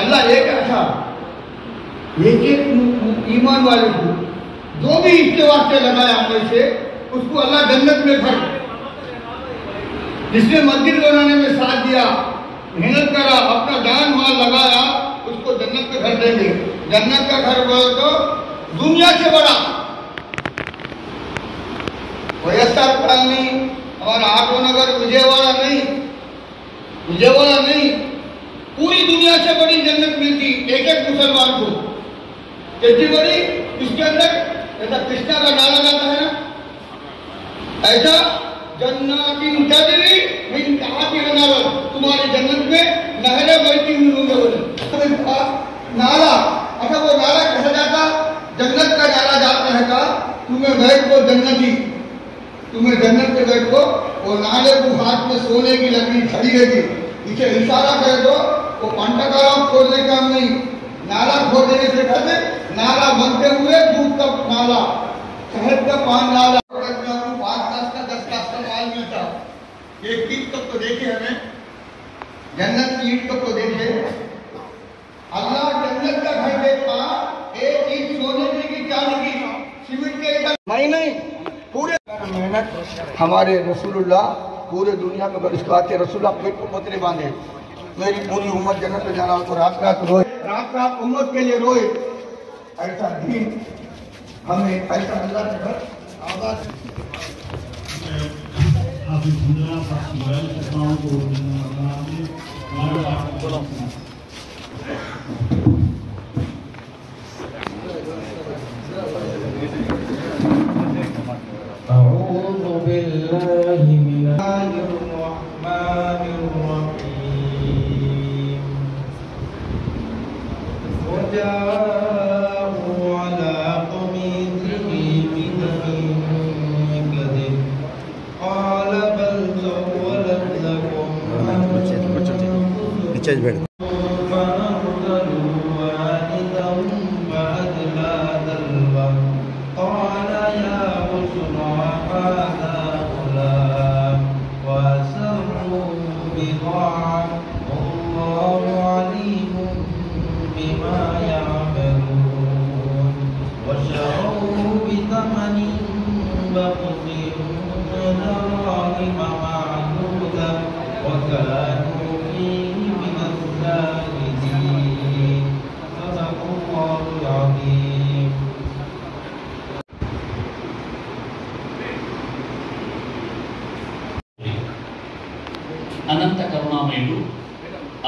अल्लाह एक ऐसा एक ईमान वाले को जो भी इसके वास्ते लगाया अमल से उसको अल्लाह जन्नत में भर। जिसने मस्जिद बनाने में साथ दिया, मेहनत करा, अपना जान माल लगाया, उसको जन्नत का घर देंगे। जन्नत का घर बोले तो दुनिया से बड़ा वैएसआर कॉलोनी हमारा आटो नगर विजयवाड़ा नहीं, पूरी दुनिया से बड़ी जन्नत मिलती एक एक मुसलमान को। कितनी बड़ी? इसके अंदर ऐसा कृष्णा का नारा जाता है ना, ऐसा जन्नतिन तजरी मिन तहतिहा अनहार, तुम्हारी जन्नत में नहरें बहती हुई होंगे। बोले नारा, अच्छा वो नारा कैसा जाता? जन्नत का नारा जाता है का तुम्हें बैठ को जन्नती, तुम्हें जन्नत में बैठो। वो नाले को हाथ में सोने की लकड़ी खड़ी रहेगी, इसे इशारा करे तो वो पंटकारा खोलने का काम नहीं, नाला खोल देने से कहते नाला बनते हुए दूध का नाला, शहद का पान नाला, 5 का 10 का माल मिलता। एक ईट कब तो देखे हमें, जन्नत की ईट कब तो देखे। अल्लाह जन्नत का घर देखता, एक ईट सोने की चांदी की सीमेंट के नहीं पूरे मेहनत हमारे रसूलुल्लाह पूरे दुनिया में अगर इसको आते रसूलुल्लाह पेट को पतरे बांधे, मेरी पूरी उम्मत जन्नत में जाना हो तो रात रात रोए, रात रात उम्मत के लिए रोए। ऐसा दीन हमें ऐसा अल्लाह के घर आवाज أعوذ بالله من الرحمن الرحيم وجاءوا على قميصه بكذب قال بل سولت لكم أنفسكم కరుణామయుడు,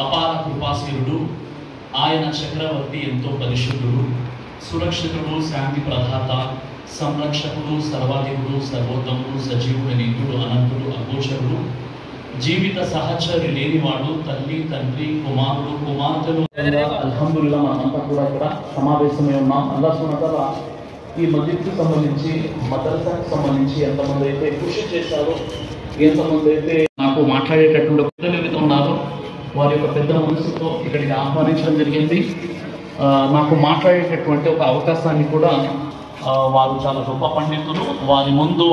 అపార కృపాశీలుడు, ఆయన చక్రవర్తి, ఎంతో పరిశుద్ధుడు, సురక్షితుడు, శాంతి ప్రదాత, సంరక్షకుడు, సర్వాధికుడు, సర్వోత్తముడు, సజీవుడు, నిత్యుడు, అనంతుడు, అగోచరుడు, జీవిత సహచరి లేనివాడు, తల్లి, తండ్రి, కుమారుడు, కుమార్తెలు. అల్హమ్దుల్లా మనమంతా కూడా ఇక్కడ సమావేశమై ఉన్నాం. అల్లాహ్ సుబ్హానహు వ తఆలా ఈ మస్జిద్కి సంబంధించి, మదర్సాకి సంబంధించి ఎంతమంది అయితే కృషి చేశారో, ఎంతమంది అయితే నాకు మాట్లాడేటటువంటి పెద్దలు ఏవైతే ఉన్నారో వారి యొక్క పెద్ద మనసుతో ఇక్కడికి ఆహ్వానించడం జరిగింది. నాకు మాట్లాడేటటువంటి ఒక అవకాశాన్ని కూడా వారు చాలా గొప్ప పండితులు, వారి ముందు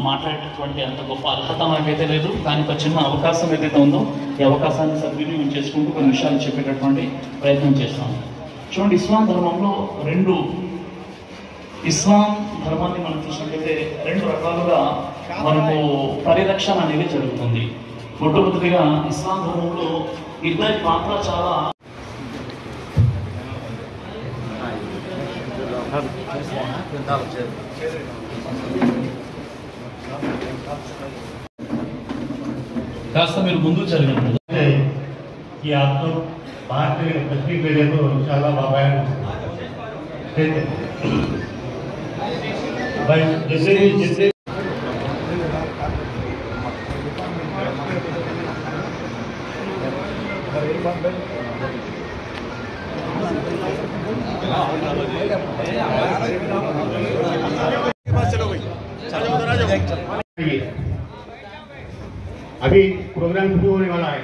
మాట్లాడేటటువంటి అంత గొప్ప అర్హత నాకైతే లేదు. కానీ ఒక చిన్న అవకాశం ఏదైతే ఉందో ఈ అవకాశాన్ని సద్వినియోగం చేసుకుంటూ కొన్ని విషయాలు చెప్పేటటువంటి ప్రయత్నం చేస్తాను. చూడండి, ఇస్లాం ధర్మాన్ని మనం చూసినట్లయితే 2 రకాలుగా మనకు పరిరక్షణ అనేది జరుగుతుంది. మొట్టమొదటిగా ఇస్లాం ధర్మంలో ఇద్దరి పాత్ర చాలా కాస్త మీరు ముందు చదివినప్పుడు कि आपको बाहर से तस्वीर भेजे तो इंशाल्लाह बाबा भाई जैसे अभी प्रोग्राम शुरू होने वाला है।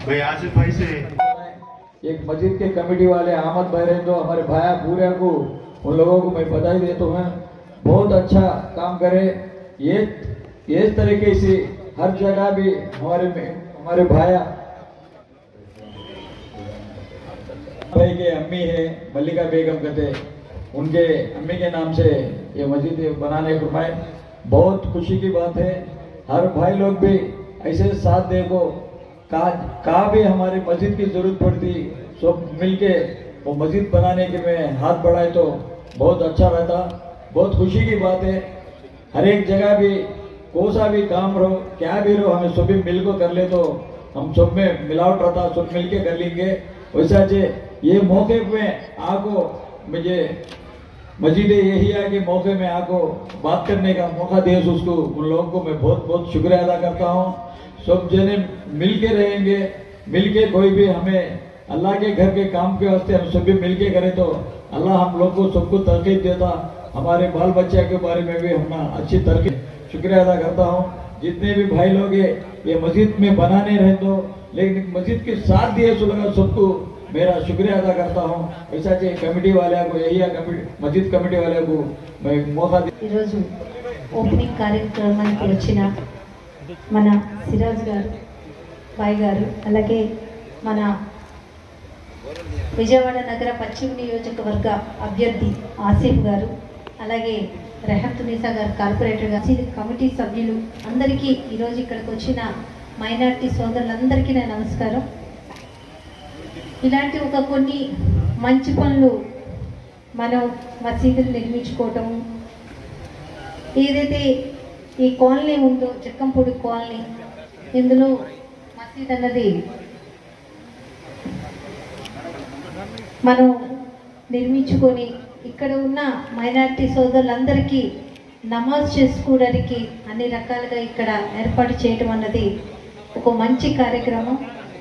भाई आसिफ भाई से एक मस्जिद के कमेटी वाले अहमद भाई रहे, तो हमारे भाया पूरे को उन लोगों को मैं बधाई देता हूँ। बहुत अच्छा काम करे। ये इस तरीके से हर जगह भी हमारे भाया भाई के अम्मी है मल्लिका बेगम कहते, उनके अम्मी के नाम से ये मस्जिद बनाने को मैं बहुत खुशी की बात है। हर भाई लोग भी ऐसे साथ देखो, कहाँ भी हमारी मस्जिद की जरूरत पड़ती सब मिलके वो मस्जिद बनाने के में हाथ बढ़ाए तो बहुत अच्छा रहता। बहुत खुशी की बात है। हर एक जगह भी कोसा भी काम रहो, क्या भी रहो, हमें सभी मिलकर कर ले तो हम सब में मिलावट रहता, सब मिलके कर लेंगे। वैसा ये मौके में आको मुझे मस्जिद यही है कि मौके में आको बात करने का मौका दे, उसको उन लोगों को मैं बहुत बहुत शुक्रिया अदा करता हूँ। सब जने मिलके रहेंगे, मिलके कोई भी हमें अल्लाह के घर के काम के वास्ते हम सभी मिलके करें तो अल्लाह हम लोग को सबको तरकीब देता। हमारे बाल बच्चे के बारे में भी हम अच्छी तरकीब शुक्रिया अदा करता हूँ। जितने भी भाई लोग हैं ये मस्जिद में बनाने रहे तो, लेकिन मस्जिद के साथ दिए तो लगा सबको मेरा शुक्रिया अदा करता हूँ। ऐसा कमेटी वाले को यही मस्जिद कमेटी वाले को मैं मौका ओपनिंग కార్యక్రమానికి వచ్చిన మన సిరాజ్ గారు బాయ్ గారు, అలాగే మన విజయవాడ నగర పశ్చిమ నియోజకవర్గ అభ్యర్థి ఆసిఫ్ గారు, అలాగే రెహతునిసా గారు కార్పొరేటర్ గారు, కమిటీ సభ్యులు అందరికీ ఈరోజు ఇక్కడికి వచ్చిన మైనారిటీ సోదరులందరికీ నా నమస్కారం. ఇలాంటి కొన్ని మంచి పనులు మనం మసీదులు నిర్మించుకోవటం, ఏదైతే ఈ కాలనీ ఉందో చెక్కంపూడి కాలనీ, ఇందులో మసీద్ అన్నది మనం నిర్మించుకొని ఇక్కడ ఉన్న మైనారిటీ సోదరులందరికీ నమాజ్ చేసుకోవడానికి అన్ని రకాలుగా ఇక్కడ ఏర్పాటు చేయటం అన్నది ఒక మంచి కార్యక్రమం.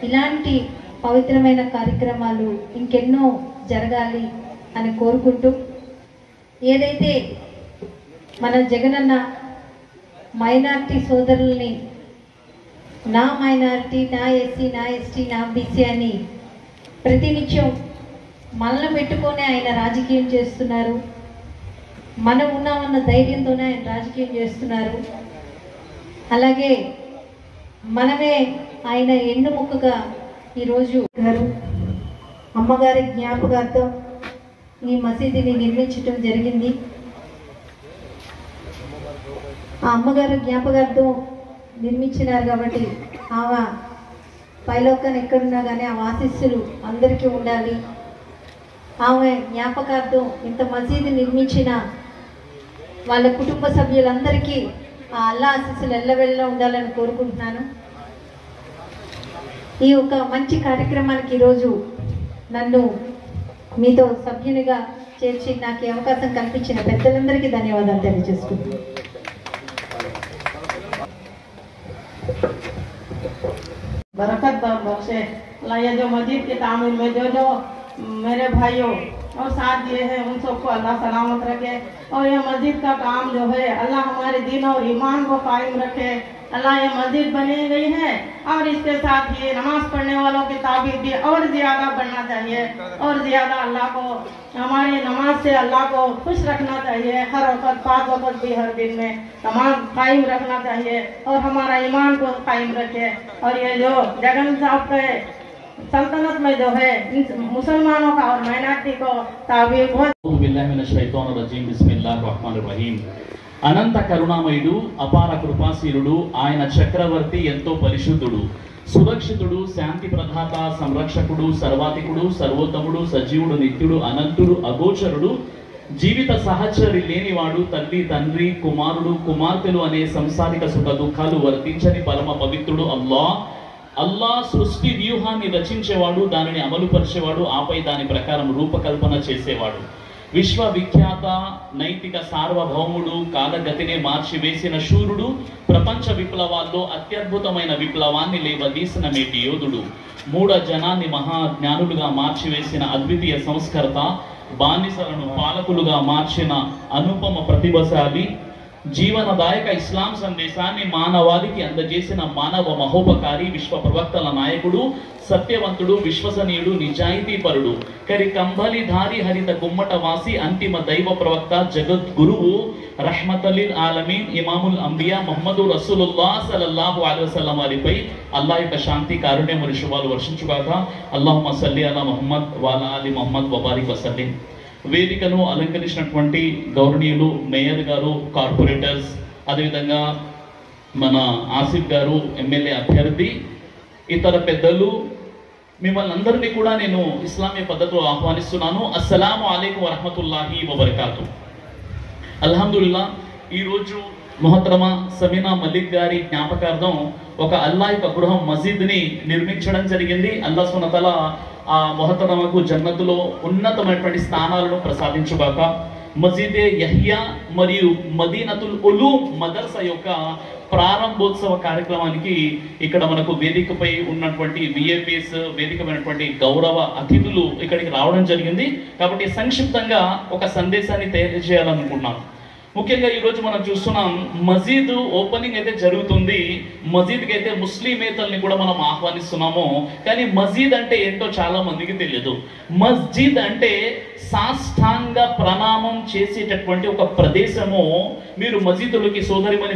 ఇలాంటి పవిత్రమైన కార్యక్రమాలు ఇంకెన్నో జరగాలి అని కోరుకుంటూ, ఏదైతే మన జగనన్న మైనారిటీ సోదరుల్ని నా మైనారిటీ, నా ఎస్సీ, నా ఎస్టీ, నా బీసీ అని ప్రతినిత్యం మనల్ని పెట్టుకొని ఆయన రాజకీయం చేస్తున్నారు. మనం ఉన్నామన్న ధైర్యంతోనే ఆయన రాజకీయం చేస్తున్నారు. అలాగే మనమే ఆయన ఎన్నుముక్కగా ఈరోజు గారు అమ్మగారి జ్ఞాపకార్థం ఈ మసీదుని నిర్మించడం జరిగింది. ఆ అమ్మగారి జ్ఞాపకార్థం నిర్మించినారు కాబట్టి ఆమె పైలోకం ఎక్కడున్నా కానీ ఆ ఆశీస్సులు అందరికీ ఉండాలి. ఆమె జ్ఞాపకార్థం ఇంత మసీదు నిర్మించిన వాళ్ళ కుటుంబ సభ్యులందరికీ ఆ అల్లా ఆశీస్సులు ఎల్లవెళ్ళ ఉండాలని కోరుకుంటున్నాను. ఈ ఒక మంచి కార్యక్రమానికి ఈరోజు నన్ను మీతో సభ్యునిగా చేర్చి నాకు ఈ అవకాశం కల్పించిన పెద్దలందరికీ ధన్యవాదాలు తెలియజేసుకుంటున్నాను. बरकत बख्शे अल्लाह, ये जो मस्जिद के तामीर में जो मेरे भाइयों और साथ दिए हैं उन सबको अल्लाह सलामत रखे और ये मस्जिद का काम जो है अल्लाह हमारे दीन और ईमान को कायम रखे। अल्लाह ये मस्जिद बनी गई है और इसके साथ ही नमाज पढ़ने वालों की ताबीर भी और ज़्यादा बढ़ना चाहिए और ज़्यादा अल्लाह को हमारी नमाज से अल्लाह को खुश रखना चाहिए। हर वक्त 5 वक्त भी हर दिन में नमाज कायम रखना चाहिए और हमारा ईमान को कायम रखे। और ये जो जगन साहब के सल्तनत में जो है मुसलमानों का और माइनॉरिटी को ताबीर बिस्मिल्लाहिर्रहमानिर्रहीम। అనంత కరుణామయుడు, అపార కృపాశీలుడు, ఆయన చక్రవర్తి, ఎంతో పరిశుద్ధుడు, సురక్షితుడు, శాంతి ప్రదాత, సంరక్షకుడు, సర్వాధికుడు, సర్వోత్తముడు, సజీవుడు, నిత్యుడు, అనంతుడు, అగోచరుడు, జీవిత సహచరి లేనివాడు, తల్లి, తండ్రి, కుమారుడు, కుమార్తెలు అనే సంసారిక సుఖ దుఃఖాలు వర్తించని పరమ పవిత్రుడు అల్లా సృష్టి వ్యూహాన్ని రచించేవాడు, దానిని అమలుపరిచేవాడు, ఆపై దాని ప్రకారం రూపకల్పన చేసేవాడు, విశ్వవిఖ్యాత నైతిక సార్వభౌముడు, కాలగతినే మార్చివేసిన శూరుడు, ప్రపంచ విప్లవాల్లో అత్యద్భుతమైన విప్లవాన్ని లేవదీసిన మేటి యోధుడు, మూఢ జనాన్ని మహాజ్ఞానులుగా మార్చివేసిన అద్వితీయ సంస్కర్త, బానిసలను పాలకులుగా మార్చిన అనుపమ ప్రతిభశాలి, జీవనదాయక ఇస్లాం సందేశాన్ని మానవాళికి అందజేసిన మానవ మహోపకారి, విశ్వ ప్రవక్తల నాయకుడు, సత్యవంతుడు, విశ్వసనీయుడు, నిజాయితీపరుడు, కరి కంబలిధారి, హరిత గుమ్మట వాసి, అంతిమ దైవ ప్రవక్త, జగద్గురువు, రహ్మతులిల్ ఆలమీన్, ఇమాముల్ అంబియా ముహమ్మదు రసూలుల్లాహ్ సల్లల్లాహు అలైహి వసల్లం వారిపై అల్లాహ్ యొక్క శాంతి, కారుణ్యం మరియు శుభాలు వర్షించుగాక. అల్లాహుమ్మ సల్లి అలా ముహమ్మద్ వాలా అలి ముహమ్మద్ వబారిక్ వసల్లిం. వేదికను అలంకరించినటువంటి గౌరవనీయులు మేయర్ గారు, కార్పొరేటర్స్, అదేవిధంగా మన ఆసిఫ్ గారు ఎమ్మెల్యే అభ్యర్థి, ఇతర పెద్దలు, మిమ్మల్ని అందరినీ కూడా నేను ఇస్లామీ పద్ధతిలో ఆహ్వానిస్తున్నాను. అస్సలాము అలైకుం వరహమతుల్లాహి వబరకాతు. అల్హమ్దుల్లా, ఈరోజు మొహతరమా సమీనా మలిక్ గారి జ్ఞాపకార్థం ఒక అల్లా యొక్క గృహం మసీద్ని నిర్మించడం జరిగింది. అల్లా సుబ్హానహు వ తఆలా ఆ మొహతరమకు జన్నతులో ఉన్నతమైనటువంటి స్థానాలను ప్రసాదించుగాక. మసీదే యహ్యా మరియు మదీనతుల్ ఉలూమ్ మదర్సా యొక్క ప్రారంభోత్సవ కార్యక్రమానికి ఇక్కడ మనకు వేదికపై ఉన్నటువంటి విఐపీస్, వేదికమైనటువంటి గౌరవ అతిథులు ఇక్కడికి రావడం జరిగింది. కాబట్టి సంక్షిప్తంగా ఒక సందేశాన్ని తెలియజేయాలనుకుంటున్నాను. ముఖ్యంగా ఈరోజు మనం చూస్తున్నాం, మసీదు ఓపెనింగ్ అయితే జరుగుతుంది. మసీద్కి అయితే ముస్లిమేతల్ని కూడా మనం ఆహ్వానిస్తున్నాము. కానీ మసీద్ అంటే ఏంటో చాలా మందికి తెలియదు. మస్జిద్ అంటే సాష్టాంగ ప్రణామం చేసేటటువంటి ఒక ప్రదేశము. మీరు మసీదులకి సోదరిమణి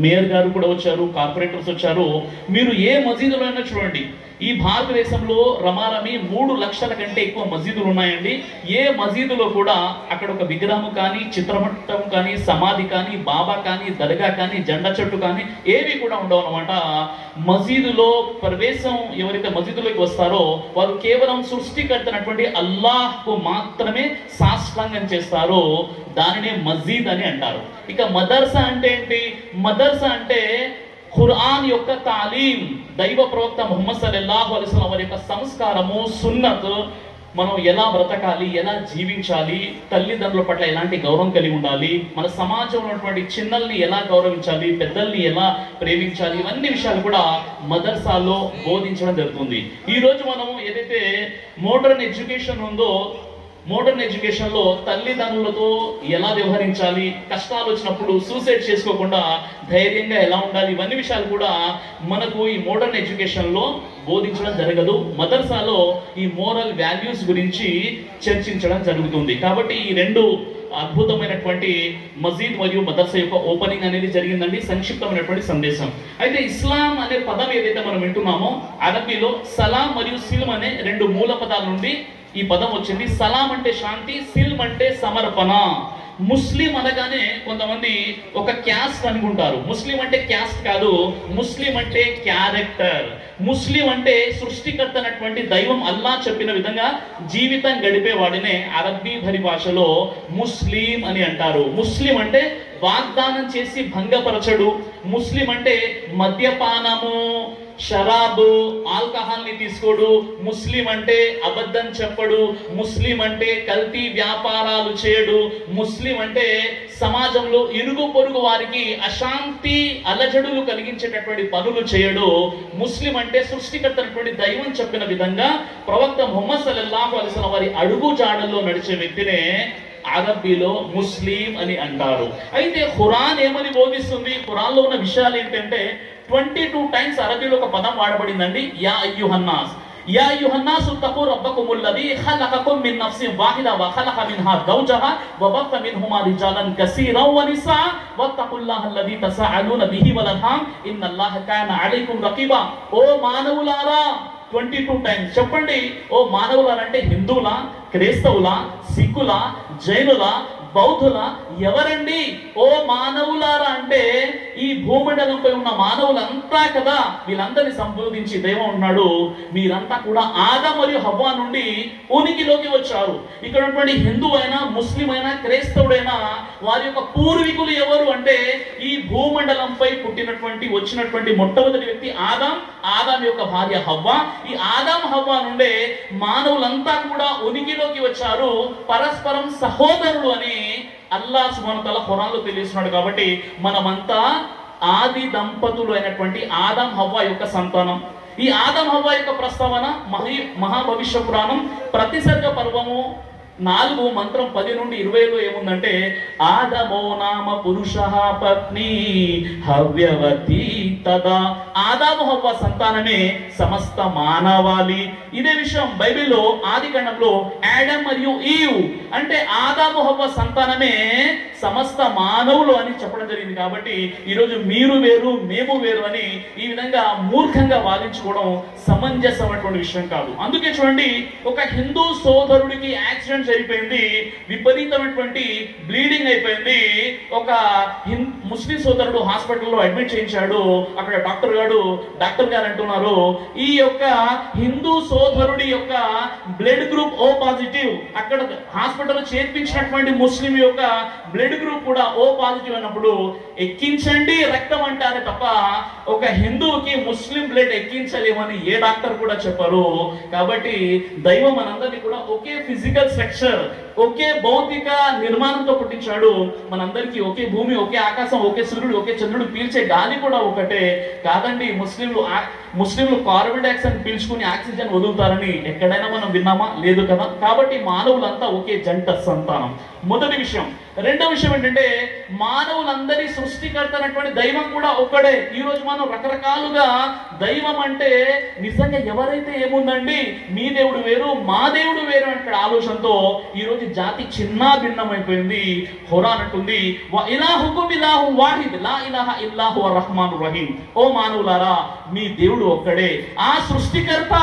మేయర్ గారు కూడా వచ్చారు, కార్పొరేటర్స్ వచ్చారు. మీరు ఏ మసీదులో అయినా చూడండి, ఈ భారతదేశంలో రమారమి 3 లక్షల కంటే ఎక్కువ మసీదులు ఉన్నాయండి. ఏ మసీదులో కూడా అక్కడ ఒక విగ్రహం కానీ, చిత్రపటం కానీ, సమాధి కానీ, బాబా కానీ, దర్గా కానీ, జెండా చెట్టు కానీ ఏవి కూడా ఉండవు అన్నమాట. మసీదులో ప్రవేశం ఎవరైతే మసీదులోకి వస్తారో వారు కేవలం సృష్టికర్తనటువంటి అల్లాహ్కు మాత్రమే సాష్టాంగం చేస్తారో దానినే మస్జిద్ అని అంటారు. ఇక మదర్సా అంటే ఏంటి? మదర్సా అంటే ఖురాన్ యొక్క తాలీం, దైవ ప్రవక్త ముహమ్మద్ సల్లల్లాహు అలైహి వసల్లం వారి యొక్క సంస్కారము, సున్నత్, మనం ఎలా బ్రతకాలి, ఎలా జీవించాలి, తల్లిదండ్రుల పట్ల ఎలాంటి గౌరవం కలిగి ఉండాలి, మన సమాజంలో ఉన్నటువంటి చిన్నల్ని ఎలా గౌరవించాలి, పెద్దల్ని ఎలా ప్రేమించాలి, ఇవన్నీ విషయాలు కూడా మదర్సాలో బోధించడం జరుగుతుంది. ఈరోజు మనం ఏదైతే మోడర్న్ ఎడ్యుకేషన్ ఉందో, మోడర్న్ ఎడ్యుకేషన్లో తల్లిదండ్రులతో ఎలా వ్యవహరించాలి, కష్టాలు వచ్చినప్పుడు సూసైడ్ చేసుకోకుండా ధైర్యంగా ఎలా ఉండాలి, ఇవన్నీ విషయాలు కూడా మనకు ఈ మోడర్న్ ఎడ్యుకేషన్లో బోధించడం జరగదు. మదర్సాలో ఈ మోరల్ వాల్యూస్ గురించి చర్చించడం జరుగుతుంది. కాబట్టి ఈ 2 అద్భుతమైనటువంటి మసీద్ మరియు మదర్సా యొక్క ఓపెనింగ్ అనేది జరిగిందండి. సంక్షిప్తమైనటువంటి సందేశం. అయితే ఇస్లాం అనే పదం ఏదైతే మనం వింటున్నామో, అరబీలో సలాం మరియు సిల్మ్ అనే 2 మూల పదాల నుండి ఈ పదం వచ్చింది. సలాం అంటే శాంతి, సిల్మ్ అంటే సమర్పణ. ముస్లిం అనగానే కొంతమంది ఒక క్యాస్ట్ అనుకుంటారు. ముస్లిం అంటే క్యాస్ట్ కాదు, ముస్లిం అంటే క్యారెక్టర్. ముస్లిం అంటే సృష్టికర్త అయినటువంటి దైవం అల్లా చెప్పిన విధంగా జీవితం గడిపే వాడినే అరబ్బీ పరిభాషలో ముస్లిం అని అంటారు. ముస్లిం అంటే వాగ్దానం చేసి భంగపరచడు. ముస్లిం అంటే మద్యపానము, షరాబు, ఆల్కహాల్ ని తీసుకోడు. ముస్లిం అంటే అబద్ధం చెప్పడు. ముస్లిం అంటే కల్తీ వ్యాపారాలు చేయడు. ముస్లిం అంటే సమాజంలో ఇరుగు పొరుగు వారికి అశాంతి అలజడులు కలిగించేటటువంటి పనులు చేయడు. ముస్లిం అంటే సృష్టికర్తటువంటి దైవం చెప్పిన విధంగా ప్రవక్త ముహమ్మద్ సల్లల్లాహు అలైహి వసల్లం వారి అడుగు జాడల్లో నడిచే వ్యక్తినే అరబ్బీలో ముస్లిం అని అంటారు. అయితే ఖురాన్ ఏమని బోధిస్తుంది? ఖురాన్ లో ఉన్న విషయాలు ఏంటంటే 22 టైమ్స్ అరబీలో ఒక పదం వాడబడిందండి. యా అయ్యుహన్నాస్, యా అయ్యుహన్నాస్ తఖూ రబ్బకుముల్లదీ ఖలఖకుం మిన్ నఫ్సిన్ వాహిదా వ ఖలఖ మిన్హా జౌజహా వ బథ మిన్హుమా రిజాలన్ కసీరన్ వ నిసా వత్తఖుల్లాహల్లదీ తసఅలూన బిహి వల్ అర్హామ్ ఇన్నల్లాహ కాన అలైకుం రకీబా. ఓ మానవులారా 22 టైమ్స్ చెప్పండి. ఓ మానవులారా అంటే హిందువులా, క్రైస్తవులా, సిక్కులా, జైనులా, బౌద్ధుల, ఎవరండి? ఓ మానవులారా అంటే ఈ భూమండలంపై ఉన్న మానవులంతా కదా. వీళ్ళందరినీ సంబోధించి దైవం ఉన్నాడు, మీరంతా కూడా ఆదం మరియు హవ్వ నుండి ఉనికిలోకి వచ్చారు. ఇక్కడ ఉన్నటువంటి హిందూ అయినా, ముస్లిం అయినా, క్రైస్తవుడైనా వారి యొక్క పూర్వీకులు ఎవరు అంటే ఈ భూమండలంపై వచ్చినటువంటి మొట్టమొదటి వ్యక్తి ఆదం, ఆదం యొక్క భార్య హవ్వ. ఈ ఆదం హవ్వ నుండే మానవులంతా కూడా ఉనికిలోకి వచ్చారు. పరస్పరం సహోదరులు అని అల్లాహ్ సుబ్హానహు వ తఆలా ఖురాన్లో తెలియజేస్తున్నాడు. కాబట్టి మనమంతా ఆది దంపతులు అయినటువంటి ఆదం హవ్వ యొక్క సంతానం. ఈ ఆదం హవ్వ యొక్క ప్రస్తావన మహాభవిష్య పురాణం ప్రతి సర్గ పర్వము 4 మంత్రం 10 నుండి 20లో ఏముందంటే ఆదమో నామ పురుషః పత్ని హవ్యవతి తదా. ఆదాము హవ్వ సంతానమే సమస్త మానవాళి. ఇదే విషయం బైబిల్లో ఆది కాండంలో ఆడమ్ మరియు ఈవ్ అంటే ఆదాము హవ్వ సంతానమే సమస్త మానవులు అని చెప్పడం జరిగింది. కాబట్టి ఈరోజు మీరు వేరు మేము వేరు అని ఈ విధంగా మూర్ఖంగా వాదించుకోవడం సమంజసమైనటువంటి విషయం కాదు. అందుకే చూడండి, ఒక హిందూ సోదరుడికి యాక్సిడెంట్ జరిగిపోయింది, విపరీతమైనటువంటి బ్లీడింగ్ అయిపోయింది. ఒక ముస్లిం సోదరుడు హాస్పిటల్లో అడ్మిట్ చేయించాడు. అక్కడ డాక్టర్ గారు అంటున్నారు, ఈ యొక్క హిందూ సోదరుడి యొక్క బ్లడ్ గ్రూప్ ఓ పాజిటివ్. అక్కడ హాస్పిటల్లో చేర్పించినటువంటి ముస్లిం యొక్క బ్లడ్ గ్రూప్ కూడా ఓ పాజిటివ్ అన్నప్పుడు ఎక్కించండి రక్తం అంటారే తప్ప ఒక హిందువుకి ముస్లిం బ్లడ్ ఎక్కించలేమని ఏ డాక్టర్ కూడా చెప్పారు. కాబట్టి దైవం మనందరినీ కూడా ఒకే ఫిజికల్ స్ట్రక్చర్, ఒకే భౌతిక నిర్మాణంతో పుట్టించాడు. మనందరికీ ఒకే భూమి, ఒకే ఆకాశం, ఒకే సూర్యుడు, ఒకే చంద్రుడు, పీల్చే గాలి కూడా ఒకటే కాదండి. ముస్లింలు కార్బన్ డైఆక్సైడ్ పీల్చుకుని ఆక్సిజన్ వదులుతారని ఎక్కడైనా మనం విన్నామా? లేదు కదా. కాబట్టి మానవులంతా ఒకే జంట సంతానం. మొదటి విషయం. రెండో విషయం ఏంటంటే మానవులందరి సృష్టికర్త అయినటువంటి దైవం కూడా ఒక్కడే. ఈ రోజు మనం రకరకాలుగా దైవం అంటే నిజంగా ఎవరైతే ఏముందండి, మీ దేవుడు వేరు మా దేవుడు వేరు అంటే ఆలోచనతో ఈ రోజు జాతి చిన్న భిన్నమైపోయింది. ఖురాన్ అంటుంది వ ఇలాహుకుం ఇలాహు వాహిద్ లా ఇలాహ ఇల్లా హువ రహ్మానుర్ రహీం. ఓ మానవులారా, మీ దేవుడు ఒక్కడే, ఆ సృష్టికర్త,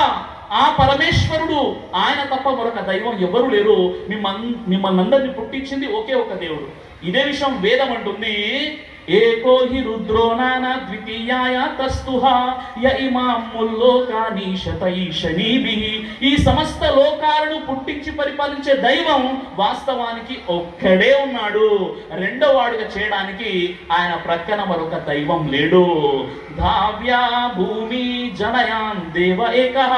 ఆ పరమేశ్వరుడు, ఆయన తప్ప మరొక దైవం ఎవరు లేరు. మిమ్మల్ని అందరినీ పుట్టించింది ఒకే ఒక దేవుడు. ఇదే విషయం వేదం అంటుంది, ఏకో హి రుద్రో నానా ద్వితీయాయ తస్తుహా య ఇమాముల్ లోకాని శతైషనీభిః. ఈ సమస్త లోకాలను పుట్టించి పరిపాలించే దైవం వాస్తవానికి ఒక్కడే ఉన్నాడు. రెండో వాడుగా చేయడానికి ఆయన ప్రక్కన మరొక దైవం లేడు. ధావ్యా భూమి జనయాన్ దేవ ఏకః.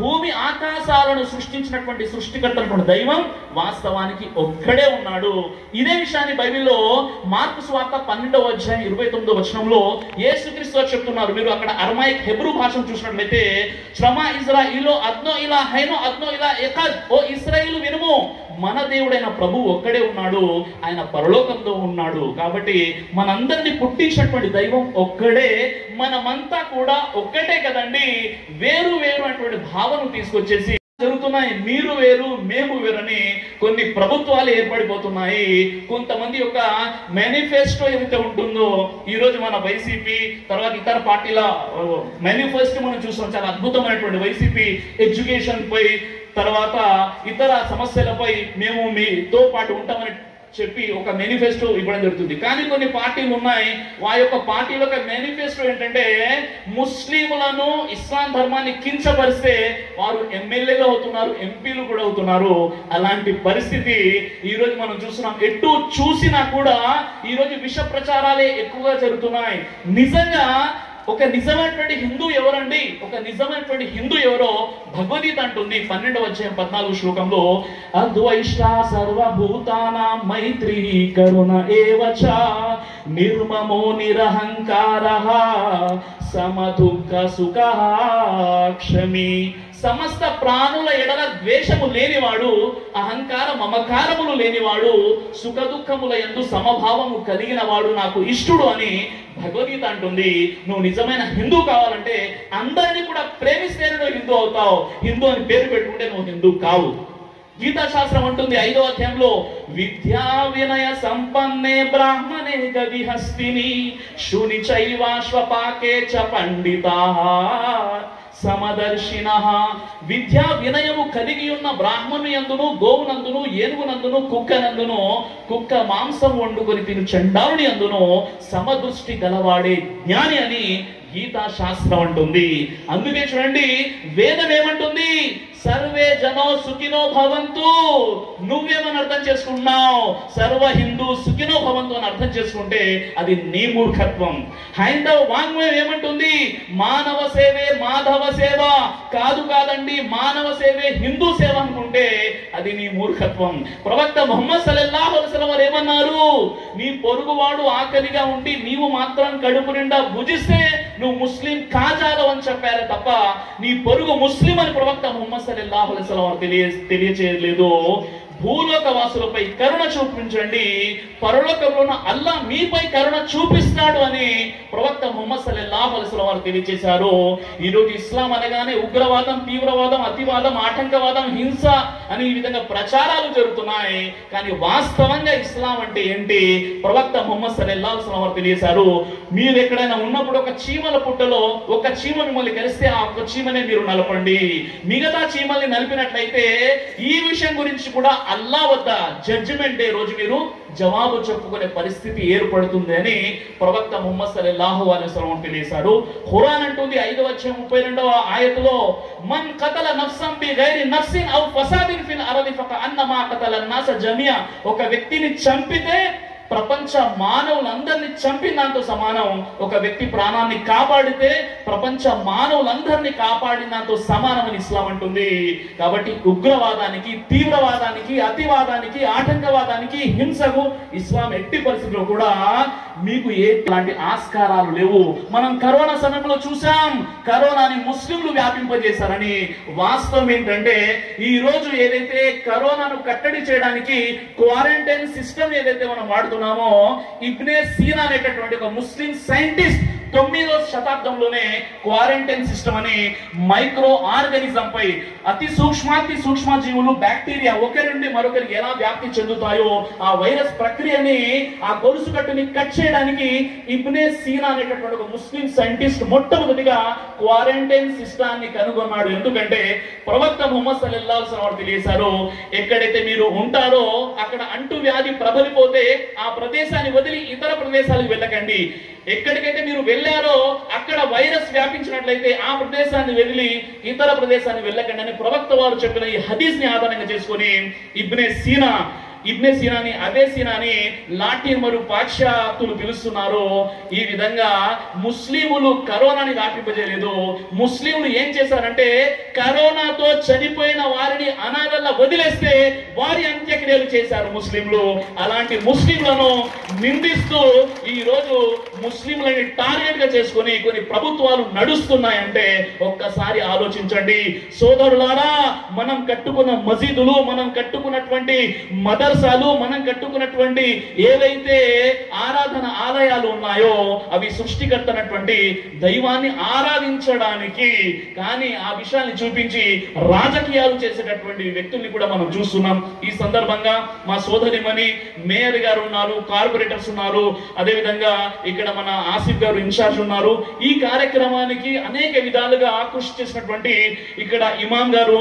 భూమి ఆకాశాలను సృష్టించినటువంటి సృష్టికర్తటువంటి దైవం వాస్తవానికి ఒక్కడే ఉన్నాడు. ఇదే విషయాన్ని బైబిల్లో మార్కు సువార్త 12వ అధ్యాయం 29వ వచనంలో యేసుక్రీస్తు చెప్తున్నారు. మీరు అక్కడ అరమాయిక్ హెబ్రూ భాషను చూసినట్లయితే శ్రమ ఇజ్రాయిలో అద్నో ఇలా హైనో అద్నో ఇలా ఏకద్. ఓ ఇశ్రాయేలు వినుము, మన దేవుడైన ప్రభు ఒక్కడే ఉన్నాడు, ఆయన పరలోకంలో ఉన్నాడు. కాబట్టి మనందరినీ పుట్టించినటువంటి దైవం ఒక్కడే, మనమంతా కూడా ఒక్కటే కదండి. వేరు వేరు అనేటువంటి భావన తీసుకొచ్చేసి జరుగుతున్నాయి. మీరు వేరు మేము వేరని కొన్ని ప్రభుత్వాలు ఏర్పడిపోతున్నాయి. కొంతమంది యొక్క మేనిఫెస్టో ఏదైతే ఉంటుందో, ఈ రోజు మన వైసీపీ తర్వాత ఇతర పార్టీల మేనిఫెస్టో మనం చూస్తాం. చాలా అద్భుతమైనటువంటి వైసీపీ ఎడ్యుకేషన్ పై, తర్వాత ఇతర సమస్యలపై మేము మీతో పాటు ఉంటామని చెప్పి ఒక మేనిఫెస్టో ఇవ్వడం జరుగుతుంది. కానీ కొన్ని పార్టీలు ఉన్నాయి, ఆ యొక్క పార్టీల యొక్క మేనిఫెస్టో ఏంటంటే ముస్లింలను ఇస్లాం ధర్మాన్ని కించపరిస్తే వారు ఎమ్మెల్యేలు అవుతున్నారు, ఎంపీలు కూడా అవుతున్నారు. అలాంటి పరిస్థితి ఈ రోజు మనం చూస్తున్నాం. ఎటు చూసినా కూడా ఈ రోజు విష ప్రచారాలే ఎక్కువగా జరుగుతున్నాయి. నిజంగా ఒక నిజమైనటువంటి హిందూ ఎవరండి? ఒక నిజమైనటువంటి హిందూ ఎవరో భగవద్గీత అంటుంది 12వ అధ్యాయం 14వ శ్లోకంలో, అద్వైష్ట సర్వభూతానాం మైత్రీ కరుణ ఏవచ నిర్మమో నిరహంకారః సమదుఃఖ సుఖః క్షమి. సమస్త ప్రాణుల ఎడల ద్వేషము లేనివాడు, అహంకార మమకారములు లేనివాడు, సుఖ దుఃఖముల యందు సమభావము కలిగిన వాడు నాకు ఇష్టుడు అని భగవద్గీత అంటుంది. నువ్వు నిజమైన హిందూ కావాలంటే అందరినీ కూడా ప్రేమిస్తేనే నువ్వు హిందూ అవుతావు. హిందూ అని పేరు పెట్టుకుంటే నువ్వు హిందూ కావు. గీతా శాస్త్రం అంటుంది 5వ అధ్యాయంలో, విద్యా వినయ సంపన్నే బ్రాహ్మణే గవిహస్తిని శుని చైవాశ్వపాకే చ పండితాః సమదర్శినః. విద్యా వినయము కలిగి ఉన్న బ్రాహ్మణు యందును, గోవునందును, ఏనుగునందును, కుక్కనందును, కుక్క మాంసం వండుకొని తిను చండాలుని అందును సమదృష్టి గలవాడే జ్ఞాని అని గీతా శాస్త్రం అంటుంది. అందుకే చూడండి, వేదం ఏమంటుంది? సర్వే జనో సుఖినో భవంతు. నువ్వేమని అర్థం చేసుకున్నావు? సర్వ హిందూ సుఖినో భవంతు అని అర్థం చేసుకుంటే అది నీ మూర్ఖత్వం. హైందవ వాంగ్మయం ఏమంటుంది? మానవ సేవే మాధవ సేవ. కాదండి, మానవ సేవే హిందూ సేవ అనుకుంటే అది నీ మూర్ఖత్వం. ప్రవక్త ముహమ్మద్ సల్లల్లాహు అలైహి వసల్లం వారు ఏమన్నారు? నీ పొరుగువాడు ఆకలిగా ఉండి నీవు మాత్రం కడుపు నిండా భుజిస్తే నువ్వు ముస్లిం కాజాలవు అని చెప్పారే తప్ప నీ పొరుగు ముస్లిం అని ప్రవక్త ముహమ్మద్ సల్లల్లాహు అలైహి వసల్లం వారు తెలియచేయలేదు. భూలోక వాసులపై కరుణ చూపించండి, పరలోకంలో అల్లా మీపై కరుణ చూపిస్తాడు అని ప్రవక్త ముహమ్మద్ సల్లల్లాహు అలైహి వసల్లం వారు తెలియజేశారు. ఈ రోజు ఇస్లాం అనగానే ఉగ్రవాదం, తీవ్రవాదం, అతివాదం, ఆటంకవాదం, హింస అని ఈ విధంగా ప్రచారాలు జరుగుతున్నాయి. కానీ వాస్తవంగా ఇస్లాం అంటే ఏంటి? ప్రవక్త ముహమ్మద్ సల్లల్లాహు అలైహి వసల్లం వారు తెలియజేశారు. మీరు ఎక్కడైనా ఉన్నప్పుడు ఒక చీమల పుట్టలో ఒక చీమ మిమ్మల్ని కలిస్తే ఆ ఒక్క చీమనే మీరు నలపండి. మిగతా చీమల్ని నలిపినట్లయితే ఈ విషయం గురించి కూడా అల్లా వద్ద జడ్జిమెంట్ డే రోజు మీరు జవాబు చెప్పుకునే పరిస్థితి ఏర్పడుతుంది అని ప్రవక్త ముహమ్మద్ సల్లల్లాహు అలైహి వసల్లం తెలియజేశారు. ఖురాన్ అంటుంది 5వ అధ్యాయం 32వ ఆయతలో, మన్ ఖతల నఫ్సన్ బిగైరి నఫ్సిన్ ఔ ఫసాదిన్ ఫిల్ అర్ది ఫకఅన్నమా ఖతలన్ నాస జమియా. ఒక వ్యక్తిని చంపితే ప్రపంచ మానవులందరినీ చంపిన దాంతో సమానం. ఒక వ్యక్తి ప్రాణాన్ని కాపాడితే ప్రపంచ మానవులందరినీ కాపాడిన దాంతో సమానం అని ఇస్లాం అంటుంది. కాబట్టి ఉగ్రవాదానికి, తీవ్రవాదానికి, అతివాదానికి, ఆటంకవాదానికి, హింసకు ఇస్లాం ఎట్టి పరిస్థితుల్లో కూడా మీకు ఎలాంటి ఆస్కారాలు లేవు. మనం కరోనా సమయంలో చూసాం, కరోనాని ముస్లింలు వ్యాపింపజేశారని. వాస్తవం ఏంటంటే ఈ రోజు ఏదైతే కరోనాను కట్టడి చేయడానికి క్వారంటైన్ సిస్టమ్ ఏదైతే మనం వాడుతున్నామో, ఇబ్నే సీనా అనేటటువంటి ఒక ముస్లిం సైంటిస్ట్ 9వ శతాబ్దంలోనే క్వారంటైన్ సిస్టమ్ అని మైక్రో ఆర్గానిజం పై అతి సూక్ష్మ జీవులు, బ్యాక్టీరియా ఒకరి నుండి మరొకరికి ఎలా వ్యాప్తి చెందుతాయో ఆ వైరస్ ప్రక్రియని, ఆ గొలుసు కట్టుని కట్ చేయడానికి ఇబ్నే సీనా అనేటటువంటి ఒక ముస్లిం సైంటిస్ట్ మొట్టమొదటిగా క్వారంటైన్ సిస్టాన్ని కనుగొన్నాడు. ఎందుకంటే ప్రవక్త ముహమ్మద్ సల్లల్లాహు అలైహి వసల్లం తెలియజేశారు, ఎక్కడైతే మీరు ఉంటారో అక్కడ అంటు వ్యాధి ప్రబలిపోతే ఆ ప్రదేశాన్ని వదిలి ఇతర ప్రదేశాలకు వెళ్ళకండి. ఎక్కడికైతే మీరు వెళ్ళారో అక్కడ వైరస్ వ్యాపించినట్లయితే ఆ ప్రదేశాన్ని వదిలి ఇతర ప్రదేశాన్ని వెళ్ళకండి అని ప్రవక్త వారు చెప్పిన ఈ హదీస్ ని ఆధారంగా చేసుకొని ఇబ్నే సీనాని అబే సీనాని లాటిన్ మరియు పాశ్చాత్యులు పిలుస్తున్నారు. ఈ విధంగా ముస్లిములు కరోనాని వ్యాపింపజేయలేదు. ముస్లింలు ఏం చేశారంటే కరోనాతో చనిపోయిన వారిని అనాథల్లా వదిలేస్తే వారి అంత్యక్రియలు చేశారు ముస్లింలు. అలాంటి ముస్లింలను నిందిస్తూ ఈ రోజు ముస్లింలని టార్గెట్ గా చేసుకొని కొన్ని ప్రభుత్వాలు నడుస్తున్నాయంటే ఒక్కసారి ఆలోచించండి సోదరులారా. మనం కట్టుకున్న మసీదులు, మనం కట్టుకున్నటువంటి మదర్సాలు, మనం కట్టుకున్నటువంటి ఏవైతే ఆరాధన ఆలయాలు ఉన్నాయో అవి సృష్టికర్తనటువంటి దైవాన్ని ఆరాధించడానికి, కానీ ఆ విషయాన్ని చూపించి రాజకీయాలు చేసేటటువంటి వ్యక్తుల్ని కూడా మనం చూస్తున్నాం. ఈ సందర్భంగా మా సోదరిమణి మేయర్ గారు ఉన్నారు, కార్పొరేటర్స్ ఉన్నారు, అదేవిధంగా ఇక్కడ మన ఆసిఫ్ గారు ఇన్ఛార్జ్ ఉన్నారు. ఈ కార్యక్రమానికి అనేక విధాలుగా కృషి చేసినటువంటి ఇక్కడ ఇమాం గారు,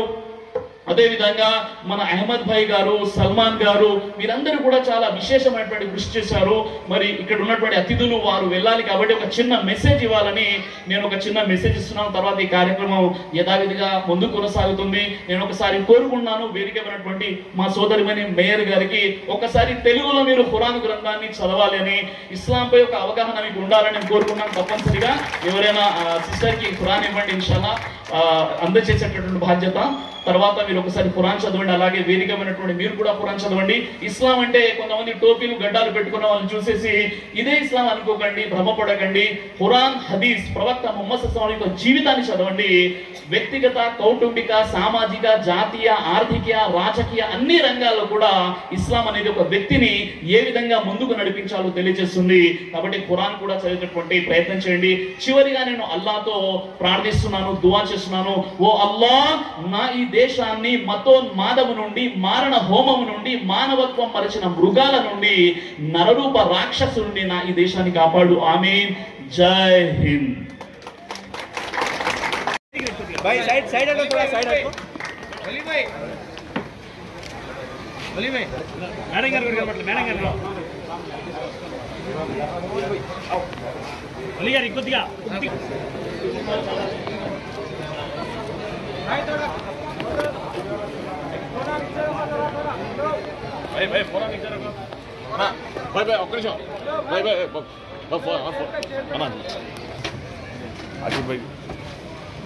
అదేవిధంగా మన అహ్మద్ భాయ్ గారు, సల్మాన్ గారు, వీరందరూ కూడా చాలా విశేషమైనటువంటి కృషి చేశారు. మరి ఇక్కడ ఉన్నటువంటి అతిథులు వారు వెళ్ళాలి కాబట్టి ఒక చిన్న మెసేజ్ ఇవ్వాలని నేను ఒక చిన్న మెసేజ్ ఇస్తున్నాను. తర్వాత ఈ కార్యక్రమం యథావిధిగా ముందు కొనసాగుతుంది. నేను ఒకసారి కోరుకున్నాను వేదిక ఉన్నటువంటి మా సోదరిమణి మేయర్ గారికి ఒకసారి తెలుగులో మీరు ఖురాన్ గ్రంథాన్ని చదవాలి అని, ఇస్లాంపై ఒక అవగాహన మీకు ఉండాలని నేను కోరుకున్నాను. తప్పనిసరిగా ఎవరైనా సిస్టర్కి ఖురాన్ ఇవ్వండి, ఇన్షాల్లా అందజేసేటటువంటి బాధ్యత. తర్వాత మీరు ఒకసారి ఖురాన్ చదవండి. అలాగే వేదికమైనటువంటి మీరు కూడా ఖురాన్ చదవండి. ఇస్లాం అంటే కొంతమంది టోపీలు గడ్డాలు పెట్టుకున్న వాళ్ళని చూసేసి ఇదే ఇస్లాం అనుకోకండి, భ్రమపడకండి. ఖురాన్, హదీస్, ప్రవక్త ముహమ్మద్ సల్లల్లాహు అలైహి వసల్లం జీవితాన్ని చదవండి. వ్యక్తిగత, కౌటుంబిక, సామాజిక, జాతీయ, ఆర్థిక, రాజకీయ అన్ని రంగాల్లో కూడా ఇస్లాం అనేది ఒక వ్యక్తిని ఏ విధంగా ముందుకు నడిపించాలో తెలియజేస్తుంది. కాబట్టి ఖురాన్ కూడా చదివేటటువంటి ప్రయత్నం చేయండి. చివరిగా నేను అల్లాహ్తో ప్రార్థిస్తున్నాను, దువా చేస్తున్నాను. ఓ అల్లాహ్, నా ఈ దేశాన్ని మతోన్మాదము నుండి, మారణ హోమము నుండి, మానవత్వం మరచిన మృగాల నుండి, నరరూప రాక్షసు నుండి నా ఈ దేశాన్ని కాపాడు. ఆమీన్. జై హింద్. भाई साइड साइड हटो, थोड़ा साइड हटो। वली भाई मैडम गाరు मतलब मैडम गाరు वली गाరు కొద్దిగా भाई भाई फोन नीचे रखो ना भाई भाई ఒక్క నిమిషం भाई भाई అన్న आजी भाई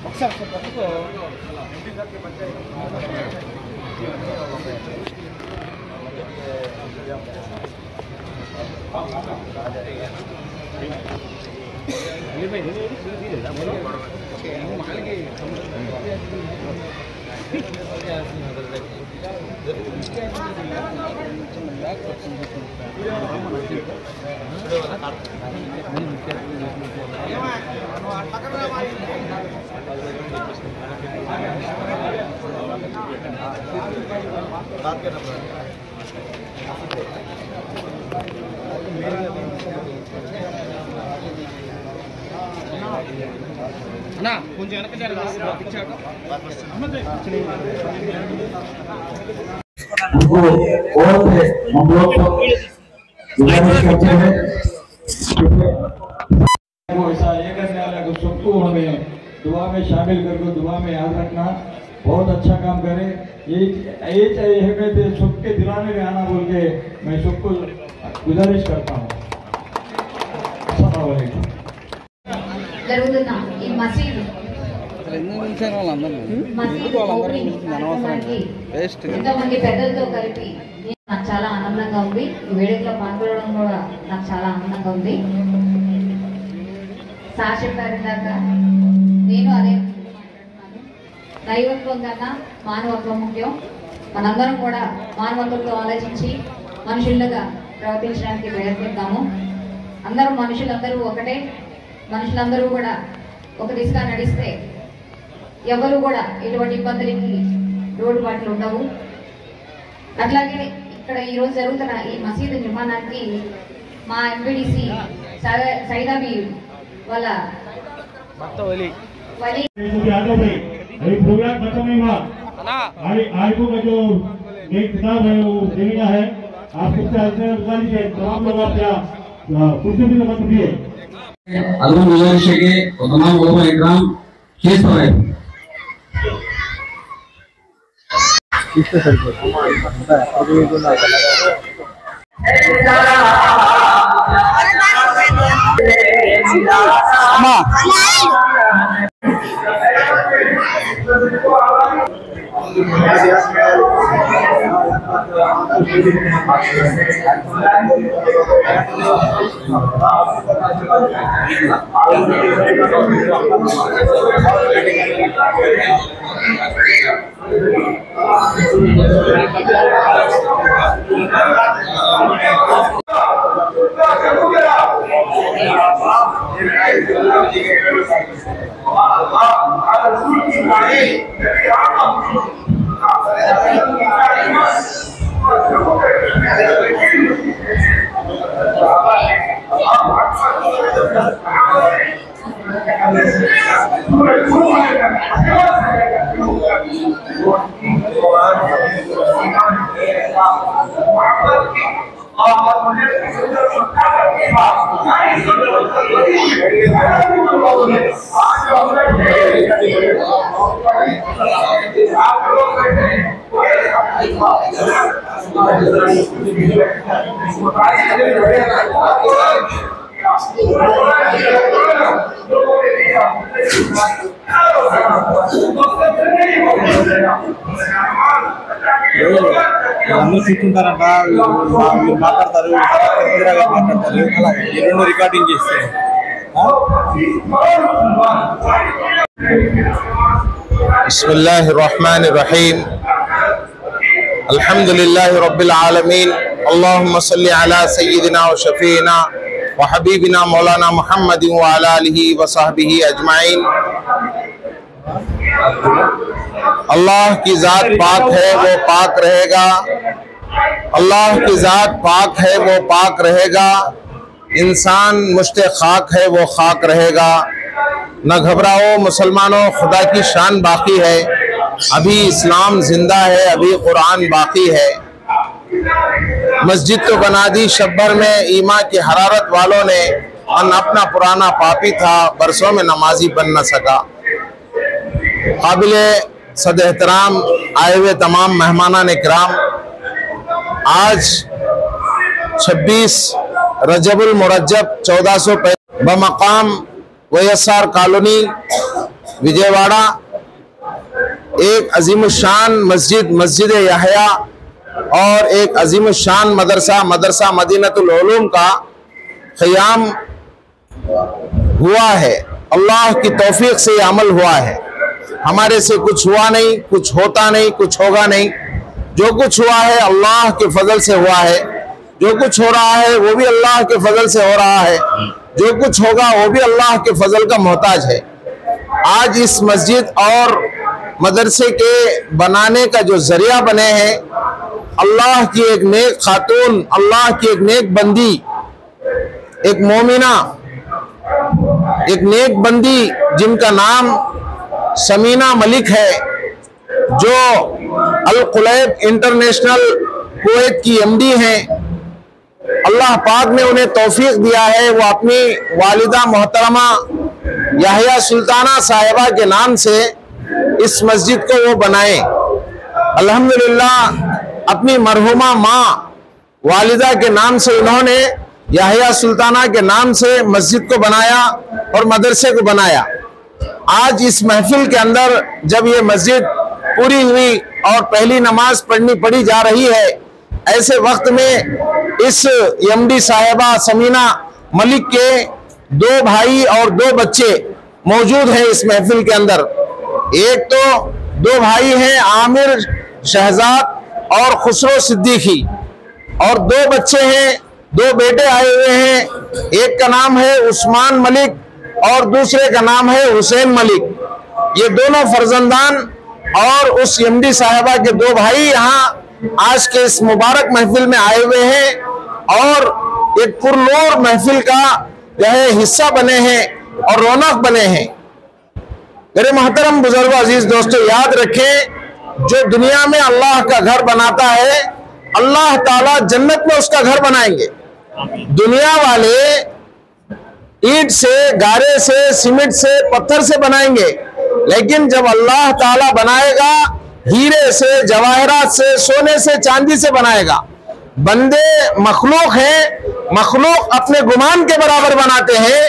अक्सर सबको एमपी सर के बच्चे ना కొంచెం వెనక జరగాలి పిచ్చాడు और हम लोग गुजारिश करते हैं वो ऐसा ये करने वाला को सबको हमें दुआ में शामिल करके दुआ में याद रखना, बहुत अच्छा काम करे। ये कहते सबके दिलाने में आना बोल के मैं सबको गुजारिश करता हूँ। अस्सलाम वालेकुम। జరుగుతున్న ఈ మసీదు ఎంతోమంది పెద్దలతో కలిపి నాకు చాలా ఆనందంగా ఉంది. ఈ వేడుకలో పాల్గొనడం కూడా నాకు చాలా ఆనందంగా ఉంది. సార్ చెప్పారు ఇందాక, నేను అదే మాట్లాడుతున్నాను. దైవత్వం కన్నా మానవత్వం ముఖ్యం. మనందరం కూడా మానవత్వంతో ఆలోచించి మనుషులుగా ప్రవర్తించడానికి ప్రయత్నిద్దాము. మనుషులందరూ ఒకటే. మనుషులందరూ కూడా ఒక దిశగా నడిస్తే ఎవరు కూడా ఎటువంటి ఇబ్బందులకి లోటుపాట్లు ఉండవు. అట్లాగే ఇక్కడ ఈరోజు జరుగుతున్న ఈ మసీదు నిర్మాణానికి మా ఎంపీడీసీ సైదాబీ వాళ్ళ अभी प्रोग्राम खत्म नहीं हुआ। आरको का जो एक किताब है वो देने का है, आप तमाम लोग आप क्या कुर्सी भी मत उठिए। अलगम गुजारिश है कि तमाम लोगों इकराम केस हो रहे అన్నీ చూస్తుంటారంట, వీళ్ళు మాట్లాడతారు, మాట్లాడతారు, అలాగే ఈ రెండు రికార్డింగ్ చేస్తే बिस्मिल्लाहिर्रहमानिर्रहीम अल्हम्दुलिल्लाहि रब्बिल आलमीन अल्लाहुम्मा सल्ली अला सय्यिदिना व शफीना व हबीबिना मौलाना मुहम्मदिन व अला आलिहि व सहबिहि अजमाइन। अल्लाह की ज़ात पाक है वो पाक रहेगा, अल्लाह की ज़ात पाक है वो पाक रहेगा, इंसान मुश्ते खाक है वो खाक रहेगा। न घबराओ मुसलमानों, खुदा की शान बाकी है, अभी इस्लाम जिंदा है, अभी कुरान बाकी है। मस्जिद तो बना दी शब भर में ईमान की हरारत वालों ने, और अपना पुराना पापी था बरसों में नमाजी बन न सका। काबिले सद एहतराम आए हुए तमाम मेहमानान इकराम, आज 26 रजबुल मुरज्जब 1405 बमकाम वयसार कॉलोनी विजयवाड़ा एक अजीमुशान मस्जिद मस्जिद याहया और एक अजीमुशान मदरसा मदरसा मदीनतुल उलूम का क़याम हुआ है। अल्लाह की तौफीक से ये अमल हुआ है, हमारे से कुछ हुआ नहीं, कुछ होता नहीं, कुछ होगा नहीं। जो कुछ हुआ है अल्लाह के फजल से हुआ है, जो कुछ हो रहा है वो भी अल्लाह के फजल से हो रहा है, जो कुछ होगा वो भी अल्लाह के फजल का मोहताज है। आज इस मस्जिद और मदरसे के बनाने का जो जरिया बने हैं, अल्लाह की एक नेक खातून, अल्लाह की एक नेक बंदी, एक मोमिना, एक नेक बंदी जिनका नाम समीना मलिक है, जो अल कुलैब इंटरनेशनल कुवैत की एमडी हैं। अल्लाह पाक ने उन्हें तौफीक दिया है, वो अपनी वालिदा मोहतरमा याहिया सुल्ताना साहिबा के नाम से इस मस्जिद को वो बनाए। अल्हम्दुलिल्लाह अपनी मरहुमा माँ वालिदा के नाम से उन्होंने याहिया सुल्ताना के नाम से मस्जिद को बनाया और मदरसे को बनाया। आज इस महफिल के अंदर जब ये मस्जिद पूरी हुई और पहली नमाज पढ़ी जा रही है, ऐसे वक्त में इस एमडी साहिबा समीना मलिक के 2 भाई और 2 बच्चे मौजूद हैं इस महफिल के अंदर। एक तो 2 भाई हैं आमिर शहजाद और खुसरो सिद्दीकी, और 2 बच्चे हैं, 2 बेटे आए हुए हैं। एक का नाम है उस्मान मलिक और दूसरे का नाम है हुसैन मलिक। ये दोनों फर्जंदान और उस एमडी साहिबा के 2 भाई यहाँ आज के इस मुबारक महफिल में आए हुए हैं और एक पुरनूर महफिल का जो है हिस्सा बने हैं और रौनक बने हैं। मेरे मोहतरम बुजुर्ग अजीज दोस्तों, याद रखें, जो दुनिया में अल्लाह का घर बनाता है, अल्लाह ताला जन्नत में उसका घर बनाएंगे। दुनिया वाले ईंट से, गारे से, सीमेंट से, पत्थर से बनाएंगे, लेकिन जब अल्लाह ताला बनाएगा हीरे से, जवाहरात से, सोने से, चांदी से बनाएगा। बंदे मखलूक हैं, मखलूक अपने गुमान के बराबर बनाते हैं,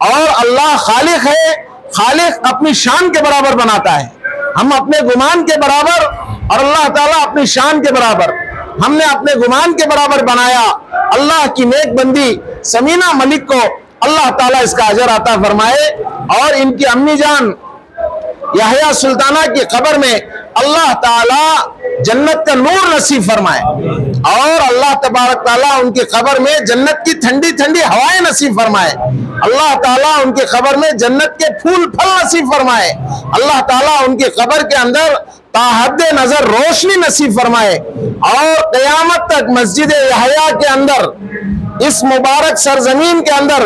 और अल्लाह खालिक है, खालिक अपनी शान के बराबर बनाता है। हम अपने गुमान के बराबर और अल्लाह ताला अपनी शान के बराबर, हमने अपने गुमान के बराबर बनाया। अल्लाह की नेक बंदी समीना मलिक को अल्लाह ताला इसका अजर आता फरमाए, और इनकी अम्मी जान याहिया सुल्ताना की कब्र में अल्लाह ताला जन्नत का नूर नसीब फरमाए, और अल्लाह तबारक ताला उनकी कब्र में जन्नत की ठंडी ठंडी हवाएं नसीब फरमाए। अल्लाह ताला उनकी कब्र में जन्नत के फूल फल नसीब फरमाए। अल्लाह ताला उनकी कब्र के अंदर ताहद्दे नजर रोशनी नसीब फरमाए, और क़यामत तक मस्जिद याहिया के अंदर, इस मुबारक सरजमीन के अंदर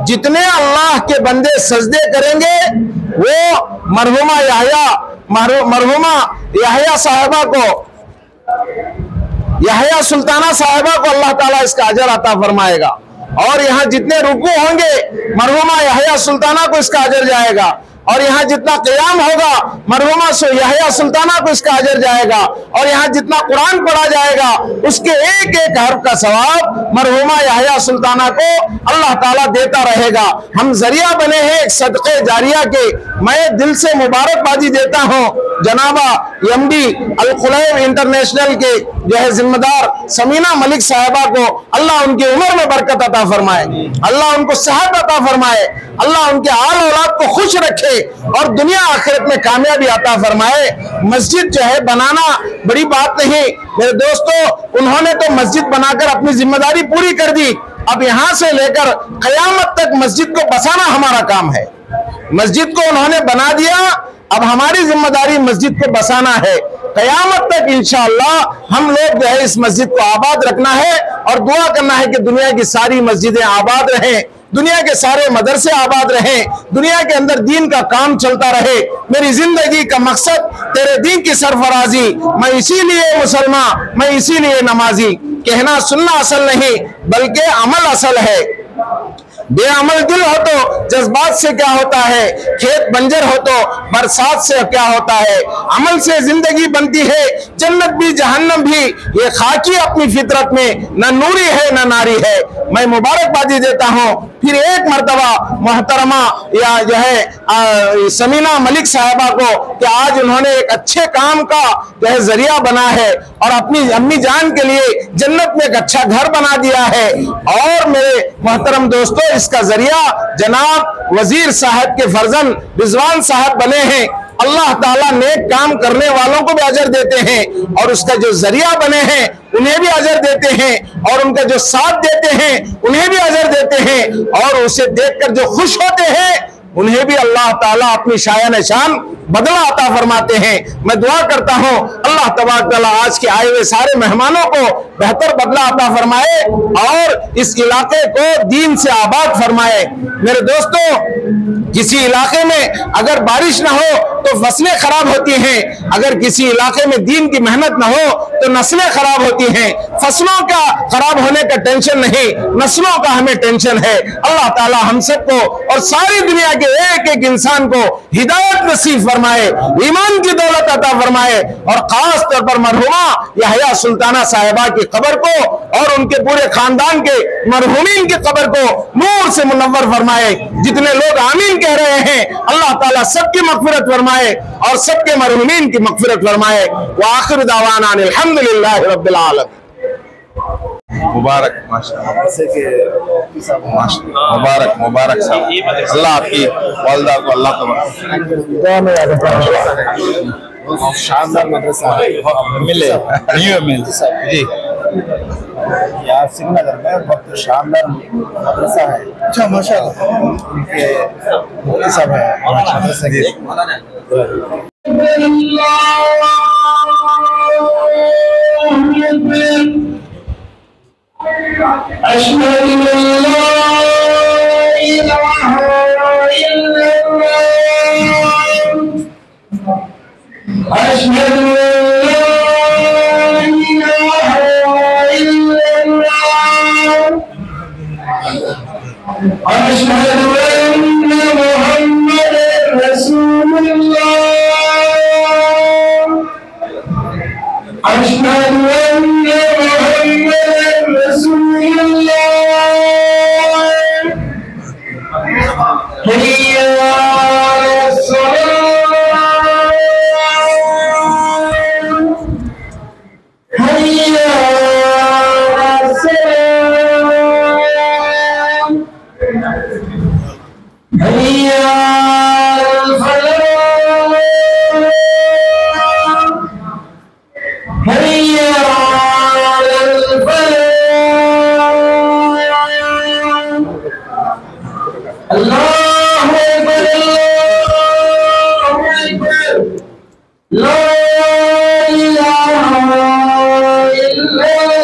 जितने अल्लाह के बंदे सजदे करेंगे, वो मरहुमा याहिया साहिबा को यहया सुल्ताना साहिबा को अल्लाह ताला इसका अजर अता फरमाएगा। और यहाँ जितने रुकू होंगे मरहुमा यहया सुल्ताना को इसका अजर जाएगा। और यहाँ जितना क़याम होगा मरहुमा यहया सुल्ताना को इसका अजर जाएगा। और यहाँ जितना कुरान पढ़ा जाएगा उसके एक एक हर्फ का सवाब मरहुमा यहया सुल्ताना को अल्लाह ताला देता रहेगा। हम जरिया बने हैं एक सदक़े जारिया के। मैं दिल से मुबारकबादी देता हूँ जनाबा एमडी अल खुलैब इंटरनेशनल के जो है जिम्मेदार समीना मलिक साहिबा को। अल्लाह उनकी उम्र में बरकत अता फरमाए, अल्लाह उनको सेहत अता फरमाए, अल्लाह उनके आल औलाद को खुश रखे और दुनिया आखिरत में कामयाबी अता फरमाए। मस्जिद जो है बनाना बड़ी बात नहीं मेरे दोस्तों, उन्होंने तो मस्जिद बनाकर अपनी जिम्मेदारी पूरी कर दी। अब यहाँ से लेकर कयामत तक मस्जिद को बसाना हमारा काम है। मस्जिद को उन्होंने बना दिया, अब हमारी जिम्मेदारी मस्जिद को बसाना है। कयामत तक इंशाअल्लाह हम लोग जो है इस मस्जिद को आबाद रखना है और दुआ करना है कि दुनिया की सारी मस्जिदें आबाद रहें, दुनिया के सारे मदरसे आबाद रहें, दुनिया के अंदर दीन का काम चलता रहे। मेरी जिंदगी का मकसद तेरे दीन की सरफराजी, मैं इसीलिए मुसलमान, मैं इसीलिए नमाजी। कहना सुनना असल नहीं बल्कि अमल असल है। बेअमल दिल हो तो जज्बात से क्या होता है, खेत बंजर हो तो बरसात से क्या होता है। अमल से जिंदगी बनती है, जन्नत भी जहन्नम भी, ये खाकी अपनी फितरत में न नूरी है न नारी है। मैं मुबारकबादी देता हूँ फिर एक मर्तबा मोहतरमा या जो है समीना मलिक साहिबा को कि आज उन्होंने एक अच्छे काम का जो है जरिया बना है और अपनी अम्मी जान के लिए जन्नत में एक अच्छा घर बना दिया है। और मेरे मोहतरम दोस्तों, इसका जरिया जनाब वजीर साहब के फर्जन रिजवान साहब बने हैं। अल्लाह ताला नेक काम करने वालों को भी अजर देते हैं और उसका जो जरिया बने हैं उन्हें भी अजर देते हैं और उनका जो साथ देते हैं उन्हें भी अजर देते हैं और उसे देखकर जो खुश होते हैं उन्हें भी अल्लाह ताला अपनी शायान शान बदला अता फरमाते हैं। मैं दुआ करता हूँ अल्लाह तबारक तआला आज के आए हुए सारे मेहमानों को बेहतर बदला अता फरमाए और इस इलाके को दीन से आबाद फरमाए। मेरे दोस्तों, किसी इलाके में अगर बारिश ना हो तो फसलें खराब होती हैं, अगर किसी इलाके में दीन की मेहनत ना हो तो नस्लें खराब होती हैं। फसलों का खराब होने का टेंशन नहीं, नस्लों का हमें टेंशन है। अल्लाह ताला हम सबको और सारी दुनिया के एक एक इंसान को हिदायत नसीब फरमाए, ईमान की दौलत अता फरमाए और खास तौर पर मरहुमा यहया सुल्ताना साहिबा की कब्र को और उनके पूरे खानदान के मरहुमीन की कब्र को नूर से मुनव्वर फरमाए। जितने लोग आमीन कह रहे हैं अल्लाह ताला सबकी मगफिरत फरमाए और सबके मरहुमीन की मगफिरत फरमाए। व आखिर दावाना अल्हम्दुलिल्लाहि रब्बिल आलमीन। मुबारक माशाअल्लाह, मुबारक मुबारक साहब, अल्लाह आपकी वालिदा को अल्लाह शानदार मदरसा मिले न्यू एमएल जी यार श्रीनगर में बहुत शानदार मदरसा है। अच्छा माशाअल्लाह, उनके मुफ्ती साहब है मदरसा के। أشهد أن لا إله إلا الله أشهد أن لا إله إلا الله أشهد أن محمدا رسول الله أشهد أن محمدا رسول الله حي على الصلاة حي على الصلاة حي على الفلاح حي على الفلاح الله أكبر الله أكبر لا إله إلا الله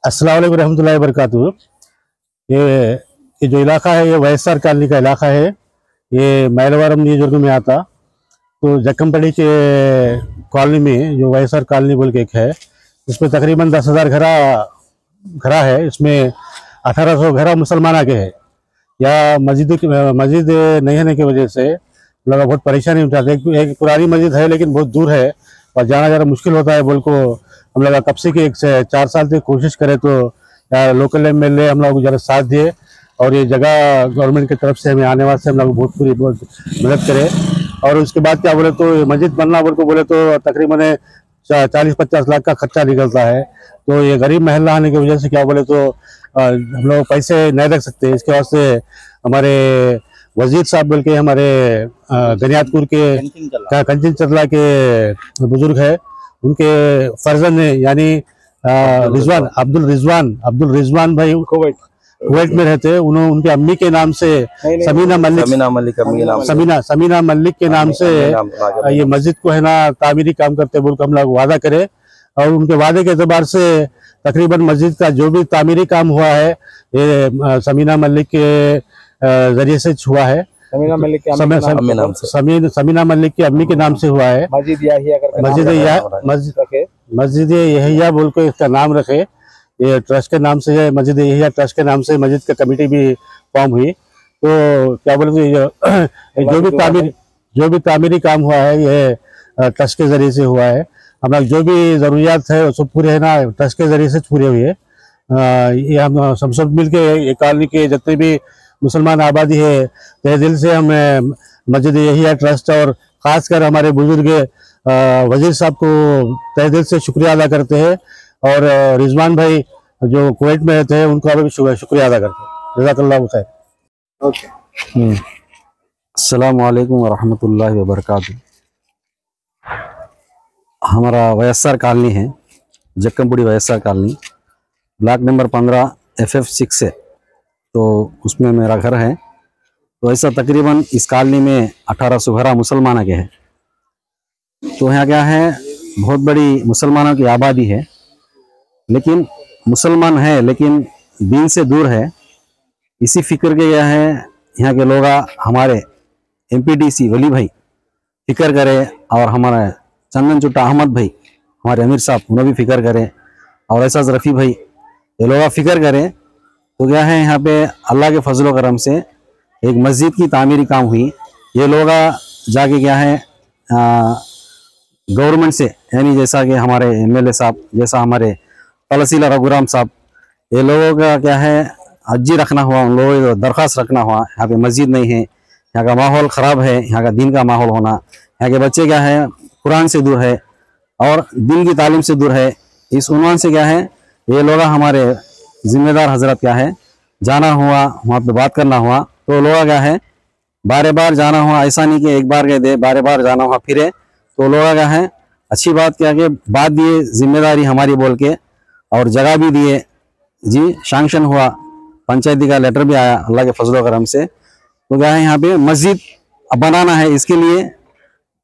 अस्सलाम वालेकुम रहमतुल्लाहि व बरकातुहू। ये जो इलाका है ये वैएसआर कॉलोनी का इलाका है। ये मैलवरम नियोजकवर्ग में आता। तो जक्कमपल्ली के कॉलोनी में जो वैएसआर कॉलोनी बोल के एक है, इसमें तकरीबन 10,000 घरा है। इसमें 1800 घरा मुसलमान के है। या मस्जिद नहीं होने की वजह से लोग बहुत परेशानी उठाते हैं। एक पुरानी मस्जिद है लेकिन बहुत दूर है और जाना ज़रा मुश्किल होता है बोल को हम लोग कब से 1 से 4 साल से कोशिश करें तो लोकल MLA हम लोग जरा साथ दिए और ये जगह गवर्नमेंट की तरफ से हमें आने वास्ते हम लोग बहुत मदद करें। और उसके बाद क्या बोले तो मस्जिद बनना बोल को बोले तो तकरीबन 40-50 लाख का खर्चा निकलता है। तो ये गरीब महल्ला आने की वजह से क्या बोले तो हम लोग पैसे नहीं रख सकते। इसके वास्ते हमारे वजीर साहब बोल के हमारे गनियातपुर के कंचन चतला के बुजुर्ग है, उनके फर्जन ने यानी अब्दुल रिजवान भाई कुवैत में रहते हैं। उन्होंने उनके अम्मी के नाम से समीना मलिक के नाम से ये मस्जिद को है ना तामीरी काम करते बोल कर हम लोग वादा करें। और उनके वादे के एतबार से तकरीबन मस्जिद का जो भी तामीरी काम हुआ है ये समीना मलिक के जरिए से हुआ है। समीना मलिक की अम्मी के नाम से हुआ है। मस्जिद यहिया बोल के इसका नाम रखे। ये ट्रस्ट के नाम से है, मस्जिद यहिया ट्रस्ट के नाम से मस्जिद का कमेटी भी फॉर्म हुई। तो क्या बोलते जो भी तामीरी काम हुआ है ये ट्रस्ट के जरिए से हुआ है। हम लोग जो भी ज़रूरियात है वो सब पूरे है ना ट्रस्ट के जरिए से पूरे हुए। ये हम सब मिल के ये कॉलोनी के जितने भी मुसलमान आबादी है तहे दिल से हम मस्जिद यहिया ट्रस्ट और ख़ासकर हमारे बुजुर्ग वजीर साहब को तहे दिल से शुक्रिया अदा करते हैं। और रिजवान भाई जो कुवैत में रहते हैं उनका भी शुक्रिया अदा करते हैं। जज़ाकल्लाहु खैर। अस्सलामुअलैकुम वरहमतुल्लाहि वबरकातुहू। हमारा वैएसआर कॉलोनी है, Jakkampudi YSR colony, block number 15 FF6 है, तो उसमें मेरा घर है। तो ऐसा तकरीबन इस कॉलोनी में 1800 घर मुसलमानों के हैं। तो यहाँ क्या है, बहुत बड़ी मुसलमानों की आबादी है, लेकिन मुसलमान है लेकिन दीन से दूर है। इसी फिक्र के क्या है, यहाँ के लोग हमारे MPDC वली भाई फिक्र करे, और हमारे चंदन चुट्टा अहमद भाई हमारे अमीर साहब उन्हें भी फिक्र करें, और ऐसा रफ़ी भाई ये लोग फिक्र करें। तो क्या है, यहाँ पे अल्लाह के फजल करम से एक मस्जिद की तामीरी काम हुई। ये लोग जाके क्या है गवर्नमेंट से, यानी जैसा कि हमारे MLA साहब, जैसा हमारे तहसील रघुराम साहब, ये लोगों का क्या है अर्जी रखना हुआ, उन लोगों को दरख्वास्त रखना हुआ। यहाँ पे मस्जिद नहीं है, यहाँ का माहौल ख़राब है, यहाँ का दीन का माहौल होना, यहाँ के बच्चे क्या है कुरान से दूर है और दीन की तालीम से दूर है। इस उन्वान से क्या है, ये लोग हमारे ज़िम्मेदार हजरत क्या है जाना हुआ, वहाँ पे बात करना हुआ। तो लोग क्या है बार बार जाना हुआ, ऐसा नहीं कि एक बार गए दे, बार बार जाना हुआ फिरे। तो लोग क्या है अच्छी बात क्या कि बात दिए, जिम्मेदारी हमारी बोल के, और जगह भी दिए जी, सैंक्शन हुआ, पंचायती का लेटर भी आया अल्लाह के फजल करम से। तो क्या है यहाँ पे मस्जिद बनाना है, इसके लिए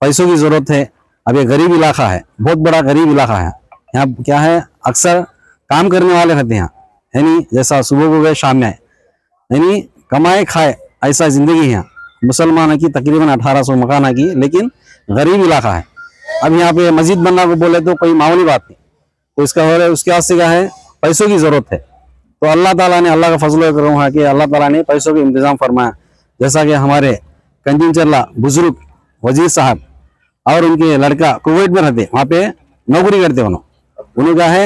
पैसों की ज़रूरत है। अब ये गरीब इलाका है, बहुत बड़ा गरीब इलाका है। यहाँ क्या है अक्सर काम करने वाले रहते हैं, यानी जैसा सुबह को गए शाम में आए, यानी कमाए खाए, ऐसा ज़िंदगी है यहाँ मुसलमानों की। तकरीबन 1800 मकाना की, लेकिन गरीब इलाका है। अब यहाँ पे मस्जिद बनना को बोले तो कोई मामूली बात नहीं। तो इसका हो रहा है, उसके वास्ते क्या है पैसों की ज़रूरत है। तो अल्लाह ताला ने, अल्लाह का फजल करम है कि अल्लाह ताला ने पैसों का इंतज़ाम फरमाया। जैसा कि हमारे कंजीन चरला बुजुर्ग वजीर साहब और उनके लड़का कुवैत में रहते, वहाँ पे नौकरी करते, उन्होंने क्या है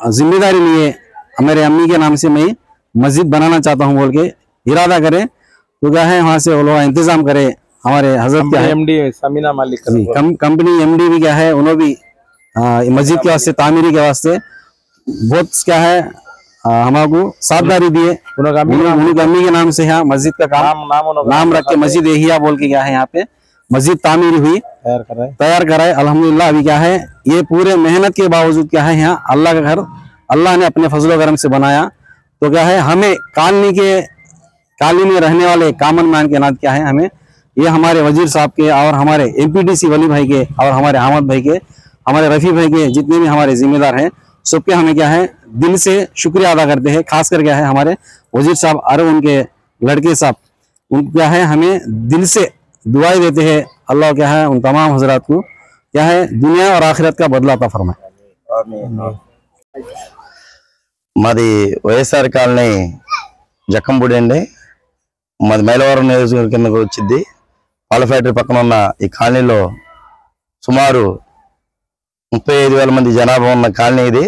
जिम्मेदारी लिए मेरे अम्मी के नाम से मैं मस्जिद बनाना चाहता हूँ बोल के इरादा करे। तो क्या है वहाँ से वो लोग इंतज़ाम करे। हमारे हजरत क्या है MD समीना मालिक कंपनी MD भी क्या है, उन्होंने भी मस्जिद के वास्ते, तामीरी के वास्ते बहुत क्या है हमारे साझेदारी दिए। उनके अम्मी के नाम से यहाँ मस्जिद का काम नाम रख के मस्जिद एहिया बोल के क्या है यहाँ पे मस्जिद तामीर हुई, तैयार कराए अल्हम्दुलिल्लाह। अभी क्या है ये पूरे मेहनत के बावजूद क्या है यहाँ अल्लाह का घर अल्लाह ने अपने फजल करम से बनाया। तो क्या है हमें कॉलोनी में रहने वाले कॉमन मैन के नाते क्या है, हमें ये हमारे वजीर साहब के और हमारे MPDC वली भाई के और हमारे अहमद भाई के, हमारे रफ़ी भाई के, जितने भी हमारे जिम्मेदार हैं सबके हमें क्या है दिल से शुक्रिया अदा करते हैं। खास कर क्या है हमारे वजीर साहब और उनके लड़के साहब, उन क्या है हमें दिल से दुआएं देते हैं। अल्लाह क्या है उन तमाम हजरात को क्या है दुनिया और आखिरत का बदला अता फरमाए। మాది వైఎస్ఆర్ కాలనీ జక్కంపూడి అండి, మాది మైలవరం నియోజకవర్గం కిందకు వచ్చింది। పాల ఫ్యాక్టరీ పక్కన ఉన్న ఈ కాలనీలో సుమారు 35,000 మంది జనాభా ఉన్న కాలనీ ఇది।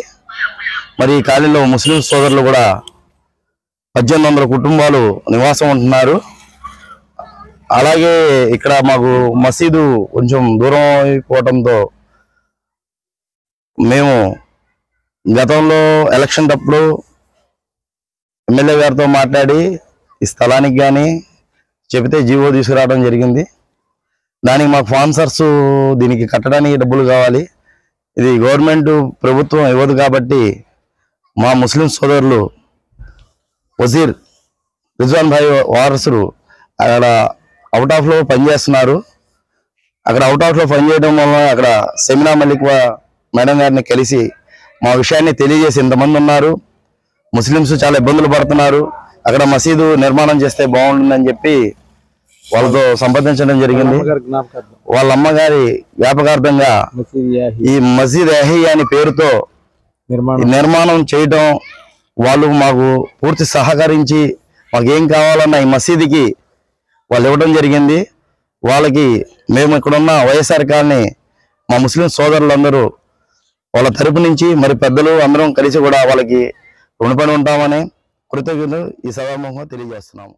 మరి ఈ కాలనీలో ముస్లిం సోదరులు కూడా 1800 కుటుంబాలు నివాసం ఉంటున్నారు। అలాగే ఇక్కడ మాకు మసీదు కొంచెం దూరం అయిపోవడంతో మేము గతంలో ఎలక్షన్ అప్పుడు MLA గారితో మాట్లాడి ఈ స్థలానికి కానీ చెబితే జీవో తీసుకురావడం జరిగింది। దానికి మాకు స్పాన్సర్స్ దీనికి కట్టడానికి డబ్బులు కావాలి, ఇది గవర్నమెంట్ ప్రభుత్వం ఇవ్వదు కాబట్టి మా ముస్లిం సోదరులు వజీర్ రిజ్వాన్ భాయ్ వారసులు అక్కడ అవుట్ ఆఫ్లో పనిచేస్తున్నారు। అక్కడ అవుట్ ఆఫ్లో పనిచేయడం వల్ల అక్కడ సెమినా మల్లిక్ మేడం గారిని కలిసి మా విషయాన్ని తెలియజేసి ఇంతమంది ఉన్నారు, ముస్లిమ్స్ చాలా ఇబ్బందులు పడుతున్నారు, అక్కడ మసీదు నిర్మాణం చేస్తే బాగుంటుందని చెప్పి వాళ్ళతో సంప్రదించడం జరిగింది। వాళ్ళ అమ్మగారి జ్ఞాపకార్థంగా ఈ మసీద్ ఎహియా అని పేరుతో నిర్మాణం చేయడం, వాళ్ళు మాకు పూర్తి సహకరించి మాకు ఏం కావాలన్నా ఈ మసీదుకి వాళ్ళు ఇవ్వడం జరిగింది। వాళ్ళకి మేము ఇక్కడున్న వైఎస్ఆర్ కాలనీ మా ముస్లిం సోదరులందరూ వాళ్ళ తరపు నుంచి మరి పెద్దలు అందరం కలిసి కూడా వాళ్ళకి రుణపడి ఉంటామని కృతజ్ఞతలు ఈ సభాముఖంగా తెలియజేస్తున్నాము।